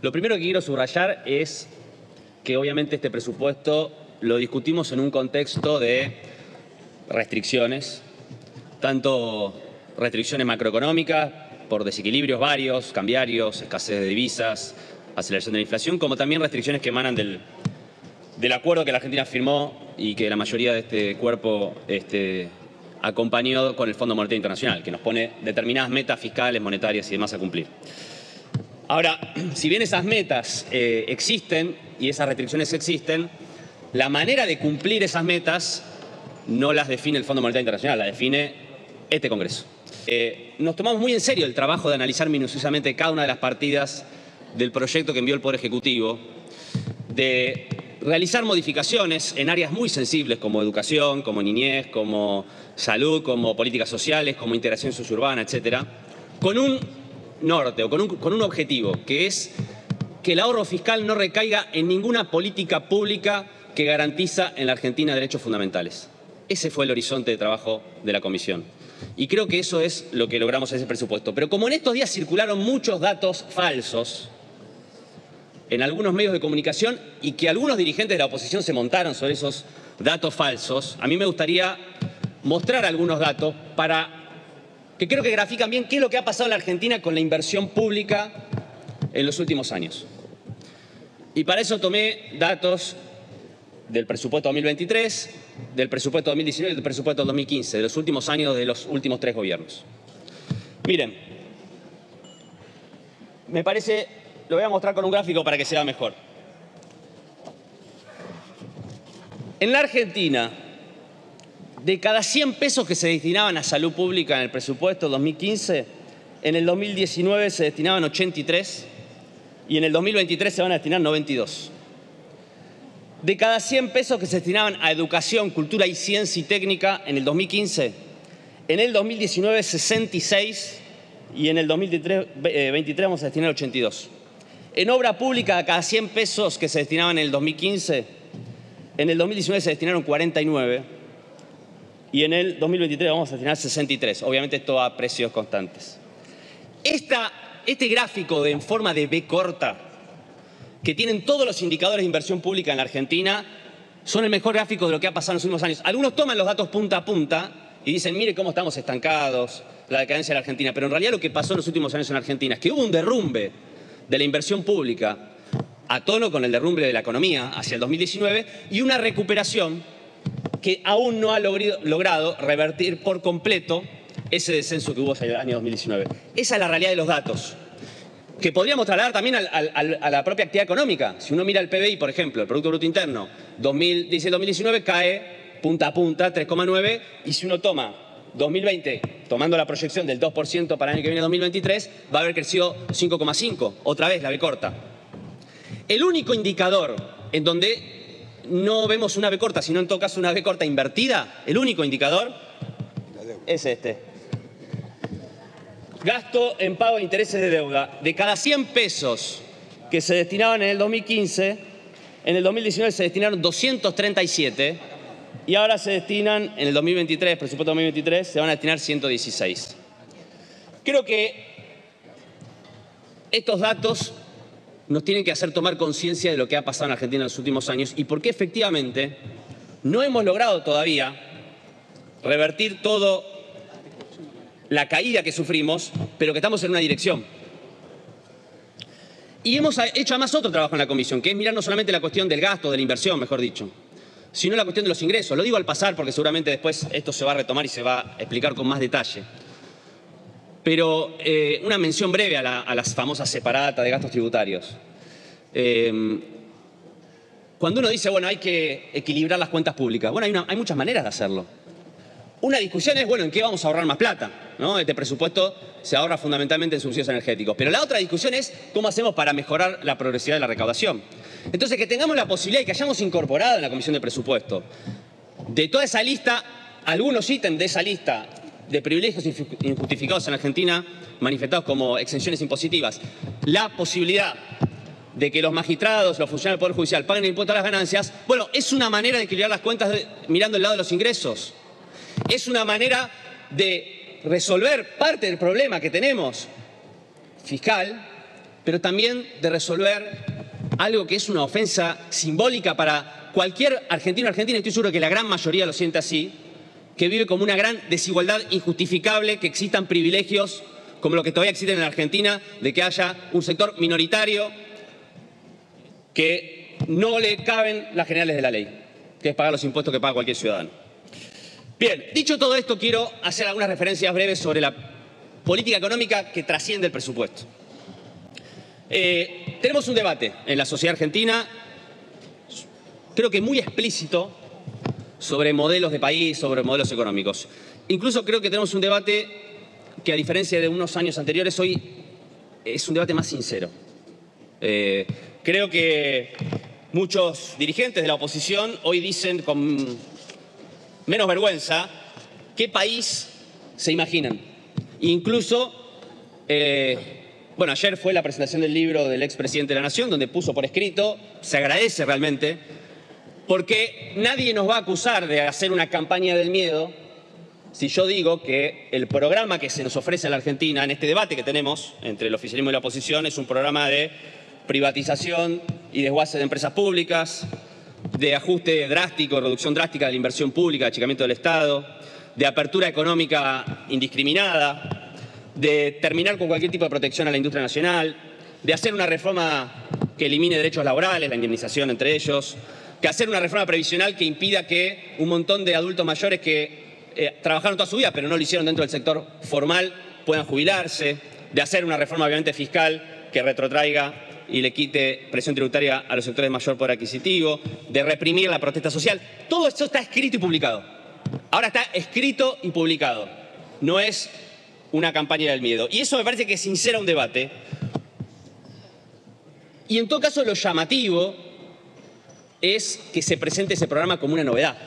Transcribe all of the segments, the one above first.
Lo primero que quiero subrayar es que obviamente este presupuesto lo discutimos en un contexto de restricciones, tanto restricciones macroeconómicas por desequilibrios varios, cambiarios, escasez de divisas, aceleración de la inflación, como también restricciones que emanan del acuerdo que la Argentina firmó y que la mayoría de este cuerpo acompañó con el Fondo Monetario Internacional, que nos pone determinadas metas fiscales, monetarias y demás a cumplir. Ahora, si bien esas metas existen y esas restricciones existen, la manera de cumplir esas metas no las define el Fondo Monetario Internacional, las define este Congreso. Nos tomamos muy en serio el trabajo de analizar minuciosamente cada una de las partidas del proyecto que envió el Poder Ejecutivo, de realizar modificaciones en áreas muy sensibles como educación, como niñez, como salud, como políticas sociales, como integración suburbana, etcétera, con un norte o con un objetivo, que es que el ahorro fiscal no recaiga en ninguna política pública que garantiza en la Argentina derechos fundamentales. Ese fue el horizonte de trabajo de la Comisión. Y creo que eso es lo que logramos en ese presupuesto. Pero como en estos días circularon muchos datos falsos en algunos medios de comunicación y que algunos dirigentes de la oposición se montaron sobre esos datos falsos, a mí me gustaría mostrar algunos datos que creo que grafican bien qué es lo que ha pasado en la Argentina con la inversión pública en los últimos años. Y para eso tomé datos del presupuesto 2023, del presupuesto 2019 y del presupuesto 2015, de los últimos años de los últimos 3 gobiernos. Miren, me parece, lo voy a mostrar con un gráfico para que sea mejor. En la Argentina, de cada 100 pesos que se destinaban a salud pública en el presupuesto 2015, en el 2019 se destinaban 83 y en el 2023 se van a destinar 92. De cada 100 pesos que se destinaban a educación, cultura y ciencia y técnica en el 2015, en el 2019 66 y en el 2023 vamos a destinar 82. En obra pública, de cada 100 pesos que se destinaban en el 2015, en el 2019 se destinaron 49 y en el 2023 vamos a destinar 63. Obviamente esto a precios constantes. Este gráfico en forma de B corta, que tienen todos los indicadores de inversión pública en la Argentina, son el mejor gráfico de lo que ha pasado en los últimos años. Algunos toman los datos punta a punta y dicen, mire cómo estamos estancados, la decadencia de la Argentina. Pero en realidad lo que pasó en los últimos años en Argentina es que hubo un derrumbe de la inversión pública a tono con el derrumbe de la economía hacia el 2019 y una recuperación que aún no ha logrado revertir por completo ese descenso que hubo hacia el año 2019. Esa es la realidad de los datos, que podríamos trasladar también a la propia actividad económica. Si uno mira el PBI, por ejemplo, el Producto Bruto Interno, 2019 cae punta a punta, 3,9, y si uno toma 2020, tomando la proyección del 2% para el año que viene, 2023, va a haber crecido 5,5, otra vez la B corta. El único indicador en donde no vemos una B corta, sino en todo caso una B corta invertida, el único indicador es este. Gasto en pago de intereses de deuda. De cada 100 pesos que se destinaban en el 2015, en el 2019 se destinaron 237 y ahora se destinan, en el 2023, presupuesto 2023, se van a destinar 116. Creo que estos datos nos tienen que hacer tomar conciencia de lo que ha pasado en Argentina en los últimos años y por qué efectivamente no hemos logrado todavía revertir todo la caída que sufrimos, pero que estamos en una dirección. Y hemos hecho además otro trabajo en la Comisión, que es mirar no solamente la cuestión del gasto, de la inversión, mejor dicho, sino la cuestión de los ingresos. Lo digo al pasar porque seguramente después esto se va a retomar y se va a explicar con más detalle. Pero una mención breve a las famosas separatas de gastos tributarios. Cuando uno dice, bueno, hay que equilibrar las cuentas públicas, bueno, hay muchas maneras de hacerlo. Una discusión es, bueno, ¿en qué vamos a ahorrar más plata? ¿No? Este presupuesto se ahorra fundamentalmente en subsidios energéticos. Pero la otra discusión es cómo hacemos para mejorar la progresividad de la recaudación. Entonces, que tengamos la posibilidad y que hayamos incorporado en la Comisión de Presupuesto de toda esa lista, algunos ítems de esa lista de privilegios injustificados en Argentina, manifestados como exenciones impositivas, la posibilidad de que los magistrados, los funcionarios del Poder Judicial paguen el impuesto a las ganancias, bueno, es una manera de equilibrar las cuentas mirando el lado de los ingresos. Es una manera de resolver parte del problema que tenemos fiscal, pero también de resolver algo que es una ofensa simbólica para cualquier argentino o argentina, y estoy seguro que la gran mayoría lo siente así, que vive como una gran desigualdad injustificable, que existan privilegios como lo que todavía existen en Argentina, de que haya un sector minoritario que no le caben las generales de la ley, que es pagar los impuestos que paga cualquier ciudadano. Bien, dicho todo esto, quiero hacer algunas referencias breves sobre la política económica que trasciende el presupuesto. Tenemos un debate en la sociedad argentina, creo que muy explícito, sobre modelos de país, sobre modelos económicos. Incluso creo que tenemos un debate que, a diferencia de unos años anteriores, hoy es un debate más sincero. Creo que muchos dirigentes de la oposición hoy dicen con menos vergüenza qué país se imaginan. Incluso, bueno, ayer fue la presentación del libro del expresidente de la Nación, donde puso por escrito, se agradece realmente, porque nadie nos va a acusar de hacer una campaña del miedo si yo digo que el programa que se nos ofrece en la Argentina, en este debate que tenemos entre el oficialismo y la oposición, es un programa de privatización y desguace de empresas públicas, de ajuste drástico, reducción drástica de la inversión pública, achicamiento del Estado, de apertura económica indiscriminada, de terminar con cualquier tipo de protección a la industria nacional, de hacer una reforma que elimine derechos laborales, la indemnización entre ellos, que hacer una reforma previsional que impida que un montón de adultos mayores que trabajaron toda su vida pero no lo hicieron dentro del sector formal puedan jubilarse, de hacer una reforma obviamente fiscal que retrotraiga y le quite presión tributaria a los sectores de mayor poder adquisitivo, de reprimir la protesta social. Todo esto está escrito y publicado. Ahora está escrito y publicado. No es una campaña del miedo. Y eso me parece que sincera un debate. Y en todo caso lo llamativo es que se presente ese programa como una novedad,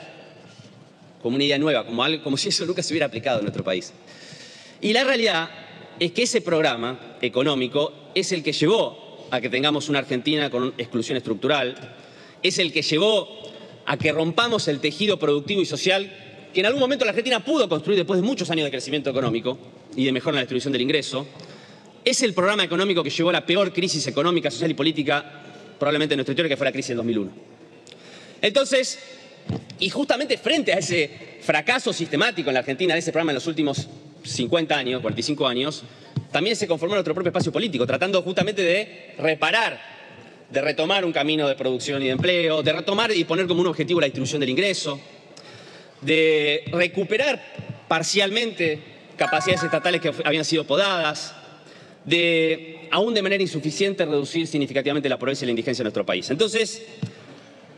como una idea nueva, como si eso nunca se hubiera aplicado en nuestro país. Y la realidad es que ese programa económico es el que llevó a que tengamos una Argentina con exclusión estructural, es el que llevó a que rompamos el tejido productivo y social que en algún momento la Argentina pudo construir después de muchos años de crecimiento económico y de mejora en la distribución del ingreso. Es el programa económico que llevó a la peor crisis económica, social y política probablemente en nuestra historia, que fue la crisis del 2001. Entonces, y justamente frente a ese fracaso sistemático en la Argentina de ese programa en los últimos 50 años, 45 años, también se conformó nuestro propio espacio político, tratando justamente de reparar, de retomar un camino de producción y de empleo, de retomar y poner como un objetivo la distribución del ingreso, de recuperar parcialmente capacidades estatales que habían sido podadas, de, aún de manera insuficiente, reducir significativamente la pobreza y la indigencia en nuestro país. Entonces,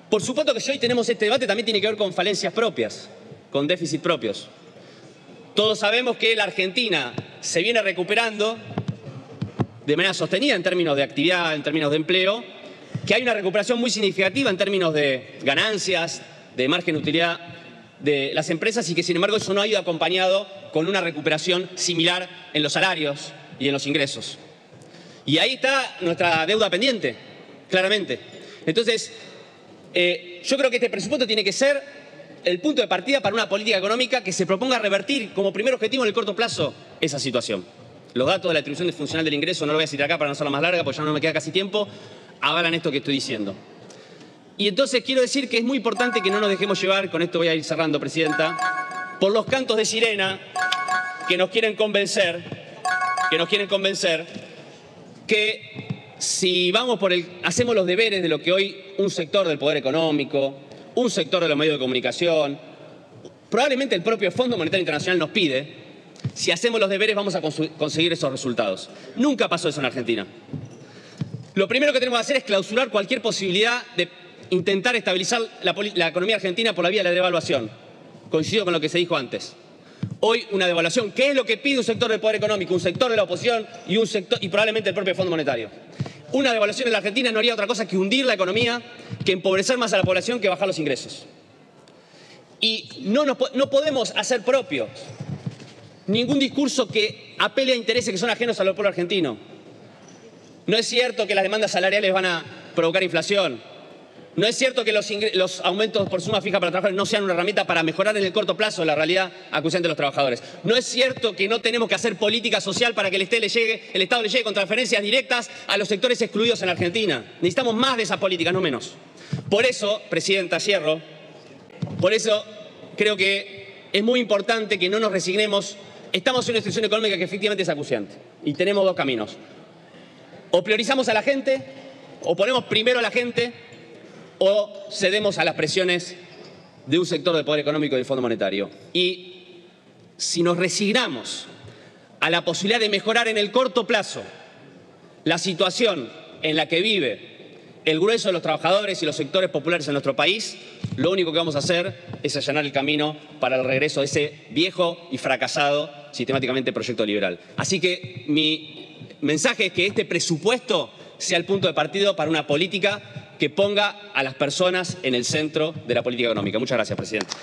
por supuesto que si hoy tenemos este debate también tiene que ver con falencias propias, con déficits propios. Todos sabemos que la Argentina se viene recuperando de manera sostenida en términos de actividad, en términos de empleo, que hay una recuperación muy significativa en términos de ganancias, de margen de utilidad de las empresas y que sin embargo eso no ha ido acompañado con una recuperación similar en los salarios y en los ingresos. Y ahí está nuestra deuda pendiente, claramente. Entonces, yo creo que este presupuesto tiene que ser el punto de partida para una política económica que se proponga revertir como primer objetivo en el corto plazo esa situación. Los datos de la distribución funcional del ingreso, no lo voy a citar acá para no hacerlo más larga, porque ya no me queda casi tiempo, avalan esto que estoy diciendo. Y entonces quiero decir que es muy importante que no nos dejemos llevar, con esto voy a ir cerrando, Presidenta, por los cantos de sirena que nos quieren convencer, que si vamos hacemos los deberes de lo que hoy un sector del poder económico, un sector de los medios de comunicación, probablemente el propio Fondo Monetario Internacional nos pide, si hacemos los deberes vamos a conseguir esos resultados. Nunca pasó eso en Argentina. Lo primero que tenemos que hacer es clausurar cualquier posibilidad de intentar estabilizar la economía argentina por la vía de la devaluación. Coincido con lo que se dijo antes. Hoy una devaluación, ¿qué es lo que pide un sector del poder económico, un sector de la oposición y probablemente el propio Fondo Monetario? Una devaluación en la Argentina no haría otra cosa que hundir la economía, que empobrecer más a la población, que bajar los ingresos. Y no podemos hacer propios ningún discurso que apele a intereses que son ajenos al pueblo argentino. No es cierto que las demandas salariales van a provocar inflación. No es cierto que los aumentos por suma fija para trabajadores no sean una herramienta para mejorar en el corto plazo la realidad acuciante de los trabajadores. No es cierto que no tenemos que hacer política social para que el Estado le llegue con transferencias directas a los sectores excluidos en Argentina. Necesitamos más de esas políticas, no menos. Por eso, Presidenta, cierro, por eso creo que es muy importante que no nos resignemos. Estamos en una situación económica que efectivamente es acuciante y tenemos dos caminos. O priorizamos a la gente, o ponemos primero a la gente, o cedemos a las presiones de un sector del poder económico y del Fondo Monetario. Y si nos resignamos a la posibilidad de mejorar en el corto plazo la situación en la que vive el grueso de los trabajadores y los sectores populares en nuestro país, lo único que vamos a hacer es allanar el camino para el regreso de ese viejo y fracasado sistemáticamente proyecto liberal. Así que mi mensaje es que este presupuesto sea el punto de partida para una política que ponga a las personas en el centro de la política económica. Muchas gracias, presidente.